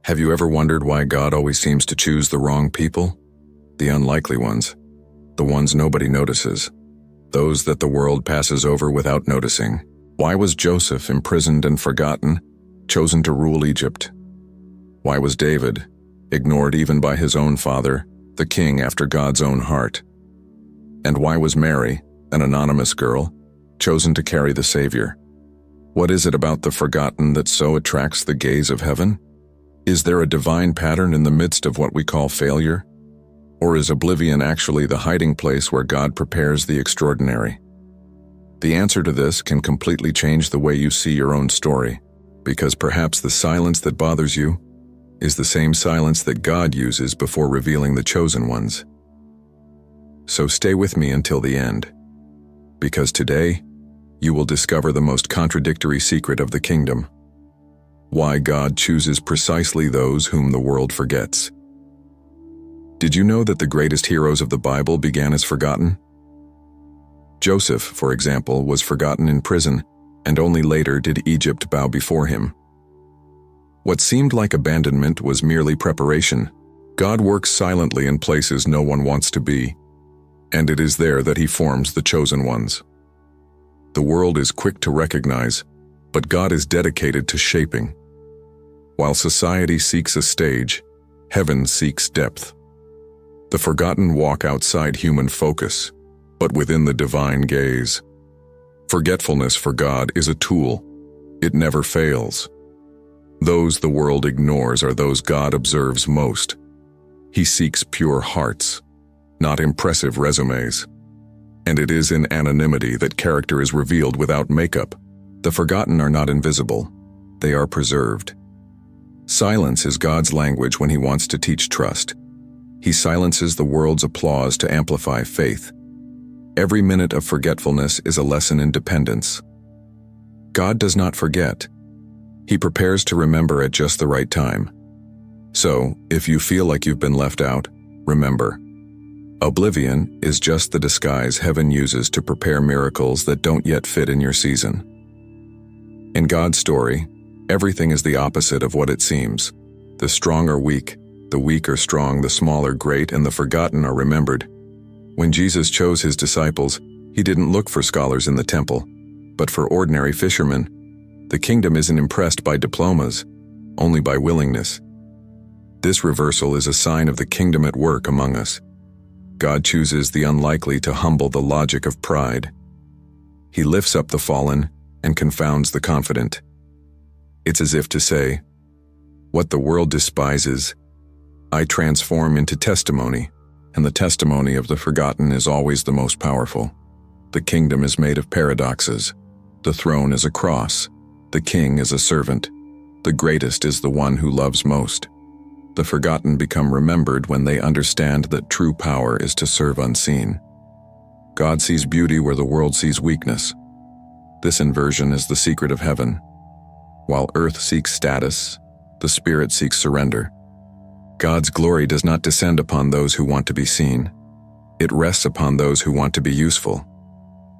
Have you ever wondered why God always seems to choose the wrong people? The unlikely ones. The ones nobody notices. Those that the world passes over without noticing. Why was Joseph, imprisoned and forgotten, chosen to rule Egypt? Why was David, ignored even by his own father, the king after God's own heart? And why was Mary, an anonymous girl, chosen to carry the Savior? What is it about the forgotten that so attracts the gaze of heaven? Is there a divine pattern in the midst of what we call failure? Or is oblivion actually the hiding place where God prepares the extraordinary? The answer to this can completely change the way you see your own story, because perhaps the silence that bothers you is the same silence that God uses before revealing the chosen ones. So stay with me until the end, because today you will discover the most contradictory secret of the kingdom: why God chooses precisely those whom the world forgets. Did you know that the greatest heroes of the Bible began as forgotten? Joseph, for example, was forgotten in prison, and only later did Egypt bow before him. What seemed like abandonment was merely preparation. God works silently in places no one wants to be, and it is there that he forms the chosen ones. The world is quick to recognize, but God is dedicated to shaping. While society seeks a stage, heaven seeks depth. The forgotten walk outside human focus, but within the divine gaze. Forgetfulness for God is a tool. It never fails. Those the world ignores are those God observes most. He seeks pure hearts, not impressive resumes. And it is in anonymity that character is revealed without makeup. The forgotten are not invisible. They are preserved. Silence is God's language when he wants to teach trust. He silences the world's applause to amplify faith. Every minute of forgetfulness is a lesson in dependence. God does not forget. He prepares to remember at just the right time. So, if you feel like you've been left out, remember, oblivion is just the disguise heaven uses to prepare miracles that don't yet fit in your season. In God's story, everything is the opposite of what it seems. The strong are weak, the weak are strong, the small are great, and the forgotten are remembered. When Jesus chose his disciples, he didn't look for scholars in the temple, but for ordinary fishermen. The kingdom isn't impressed by diplomas, only by willingness. This reversal is a sign of the kingdom at work among us. God chooses the unlikely to humble the logic of pride. He lifts up the fallen and confounds the confident. It's as if to say, what the world despises, I transform into testimony, and the testimony of the forgotten is always the most powerful. The kingdom is made of paradoxes. The throne is a cross. The king is a servant. The greatest is the one who loves most. The forgotten become remembered when they understand that true power is to serve unseen. God sees beauty where the world sees weakness. This inversion is the secret of heaven. While earth seeks status, the spirit seeks surrender. God's glory does not descend upon those who want to be seen. It rests upon those who want to be useful.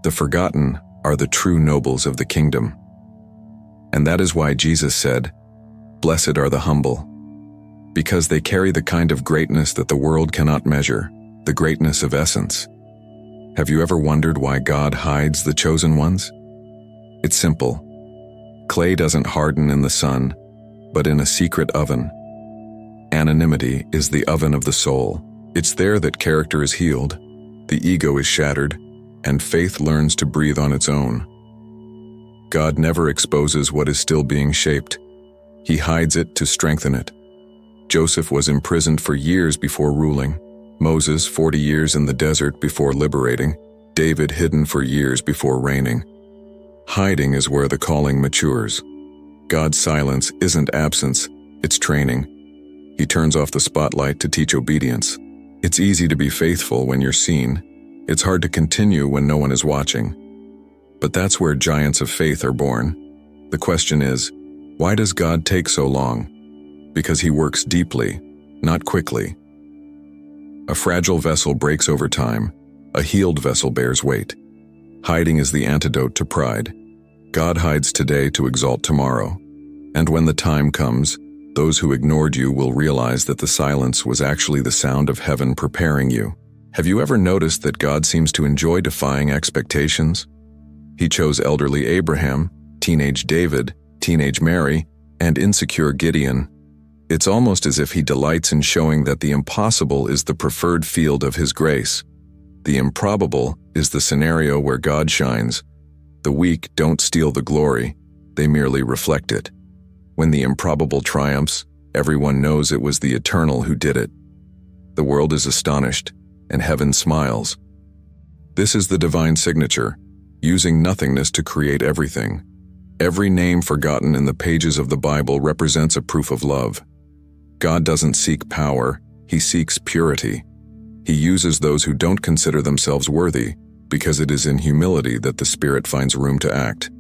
The forgotten are the true nobles of the kingdom. And that is why Jesus said, "Blessed are the humble," because they carry the kind of greatness that the world cannot measure, the greatness of essence. Have you ever wondered why God hides the chosen ones? It's simple. Clay doesn't harden in the sun, but in a secret oven. Anonymity is the oven of the soul. It's there that character is healed, the ego is shattered, and faith learns to breathe on its own. God never exposes what is still being shaped. He hides it to strengthen it. Joseph was imprisoned for years before ruling. Moses 40 years in the desert before liberating. David hidden for years before reigning. Hiding is where the calling matures. God's silence isn't absence, it's training. He turns off the spotlight to teach obedience. It's easy to be faithful when you're seen. It's hard to continue when no one is watching. But that's where giants of faith are born. The question is, why does God take so long? Because he works deeply, not quickly. A fragile vessel breaks over time. A healed vessel bears weight. Hiding is the antidote to pride. God hides today to exalt tomorrow. And when the time comes, Those who ignored you will realize that the silence was actually the sound of heaven preparing you. Have you ever noticed that God seems to enjoy defying expectations? He chose elderly Abraham, teenage David, teenage Mary, and insecure Gideon. It's almost as if he delights in showing that the impossible is the preferred field of his grace. The improbable is the scenario where God shines. The weak don't steal the glory, they merely reflect it. When the improbable triumphs, everyone knows it was the eternal who did it. The world is astonished, and heaven smiles. This is the divine signature, using nothingness to create everything. Every name forgotten in the pages of the Bible represents a proof of love. God doesn't seek power, he seeks purity. He uses those who don't consider themselves worthy, because it is in humility that the Spirit finds room to act.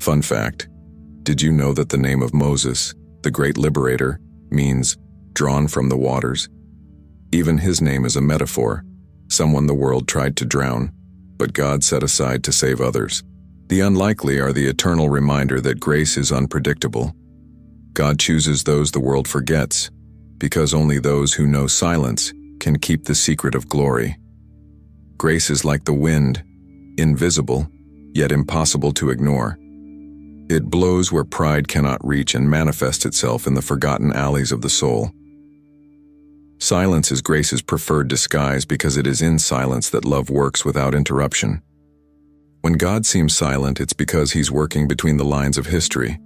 Fun fact, did you know that the name of Moses, the great liberator, means drawn from the waters? Even his name is a metaphor, someone the world tried to drown, but God set aside to save others. The unlikely are the eternal reminder that grace is unpredictable. God chooses those the world forgets, because only those who know silence can keep the secret of glory. Grace is like the wind, invisible, yet impossible to ignore. It blows where pride cannot reach and manifests itself in the forgotten alleys of the soul. Silence is grace's preferred disguise because it is in silence that love works without interruption. When God seems silent, it's because he's working between the lines of history.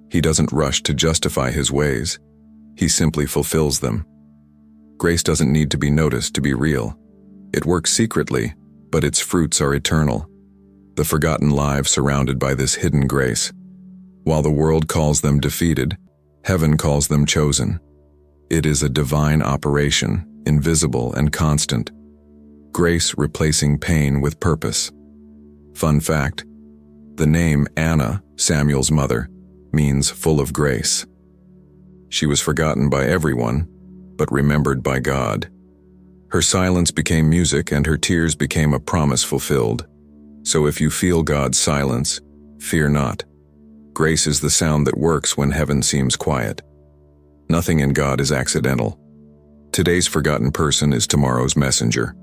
He doesn't rush to justify his ways. He simply fulfills them. Grace doesn't need to be noticed to be real. It works secretly, but its fruits are eternal. The forgotten lives surrounded by this hidden grace. While the world calls them defeated, heaven calls them chosen. It is a divine operation, invisible and constant. Grace replacing pain with purpose. Fun fact, the name Anna, Samuel's mother, means full of grace. She was forgotten by everyone, but remembered by God. Her silence became music and her tears became a promise fulfilled. So if you feel God's silence, fear not. Grace is the sound that works when heaven seems quiet. Nothing in God is accidental. Today's forgotten person is tomorrow's messenger.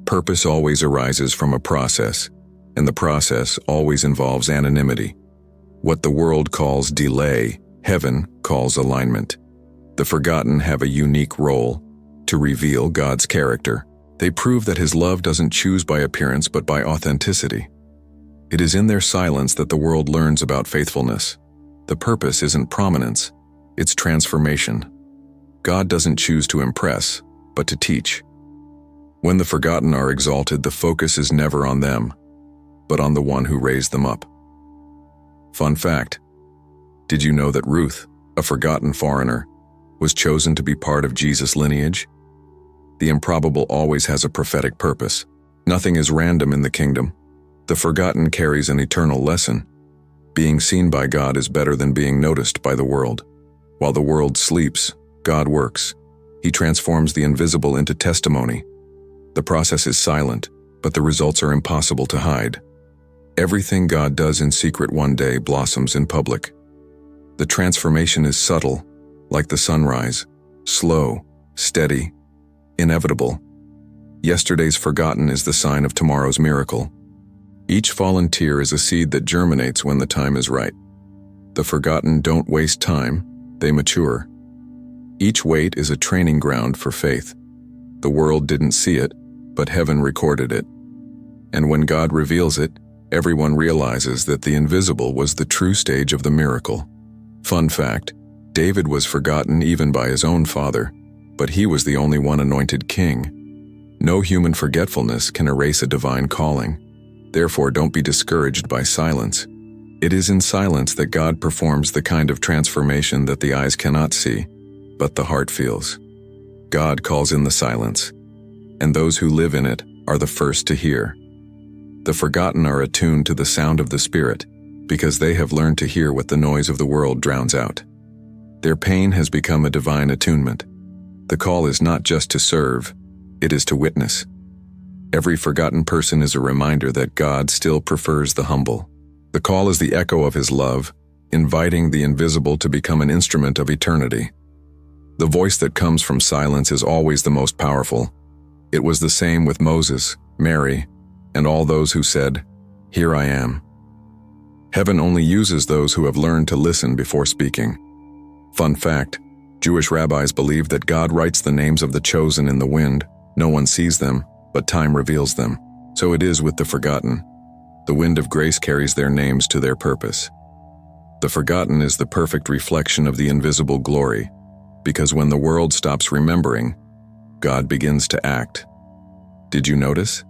Purpose always arises from a process, and the process always involves anonymity. What the world calls delay, heaven calls alignment. The forgotten have a unique role to reveal God's character. They prove that his love doesn't choose by appearance but by authenticity. It is in their silence that the world learns about faithfulness. The purpose isn't prominence, it's transformation. God doesn't choose to impress, but to teach. When the forgotten are exalted, the focus is never on them, but on the one who raised them up. Fun fact, did you know that Ruth, a forgotten foreigner, was chosen to be part of Jesus' lineage? The improbable always has a prophetic purpose. Nothing is random in the kingdom. The forgotten carries an eternal lesson. Being seen by God is better than being noticed by the world. While the world sleeps, God works. He transforms the invisible into testimony. The process is silent, but the results are impossible to hide. Everything God does in secret one day blossoms in public. The transformation is subtle, like the sunrise, slow, steady, inevitable. Yesterday's forgotten is the sign of tomorrow's miracle. Each fallen tear is a seed that germinates when the time is right. The forgotten don't waste time, they mature. Each wait is a training ground for faith. The world didn't see it, but heaven recorded it. And when God reveals it, everyone realizes that the invisible was the true stage of the miracle. Fun fact, David was forgotten even by his own father, but he was the only one anointed king. No human forgetfulness can erase a divine calling. Therefore, don't be discouraged by silence. It is in silence that God performs the kind of transformation that the eyes cannot see, but the heart feels. God calls in the silence, and those who live in it are the first to hear. The forgotten are attuned to the sound of the Spirit, because they have learned to hear what the noise of the world drowns out. Their pain has become a divine attunement. The call is not just to serve, it is to witness. Every forgotten person is a reminder that God still prefers the humble. The call is the echo of his love, inviting the invisible to become an instrument of eternity. The voice that comes from silence is always the most powerful. It was the same with Moses, Mary, and all those who said, "Here I am." Heaven only uses those who have learned to listen before speaking. Fun fact, Jewish rabbis believe that God writes the names of the chosen in the wind. No one sees them, but time reveals them. So it is with the forgotten. The wind of grace carries their names to their purpose. The forgotten is the perfect reflection of the invisible glory, because when the world stops remembering, God begins to act. Did you notice?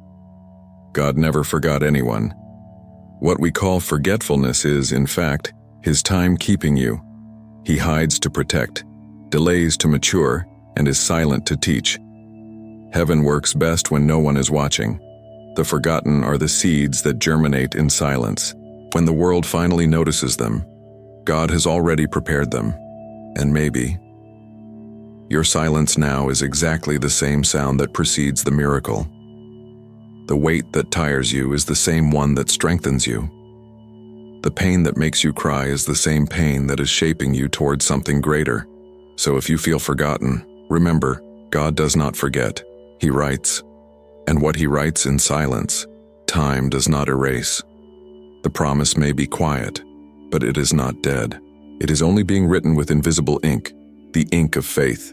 God never forgot anyone. What we call forgetfulness is, in fact, His time keeping you. He hides to protect, delays to mature, and is silent to teach. Heaven works best when no one is watching. The forgotten are the seeds that germinate in silence. When the world finally notices them, God has already prepared them. And maybe your silence now is exactly the same sound that precedes the miracle. The weight that tires you is the same one that strengthens you. The pain that makes you cry is the same pain that is shaping you towards something greater. So if you feel forgotten, remember, God does not forget. He writes. And what He writes in silence, time does not erase. The promise may be quiet, but it is not dead. It is only being written with invisible ink, the ink of faith.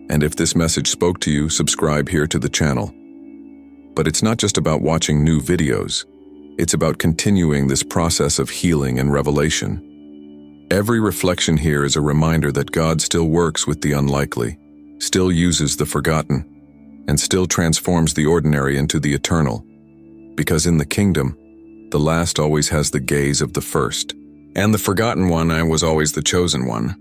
And if this message spoke to you, subscribe here to the channel. But it's not just about watching new videos. It's about continuing this process of healing and revelation. Every reflection here is a reminder that God still works with the unlikely, still uses the forgotten, and still transforms the ordinary into the eternal. Because in the kingdom, the last always has the gaze of the first. And the forgotten one, I was always the chosen one.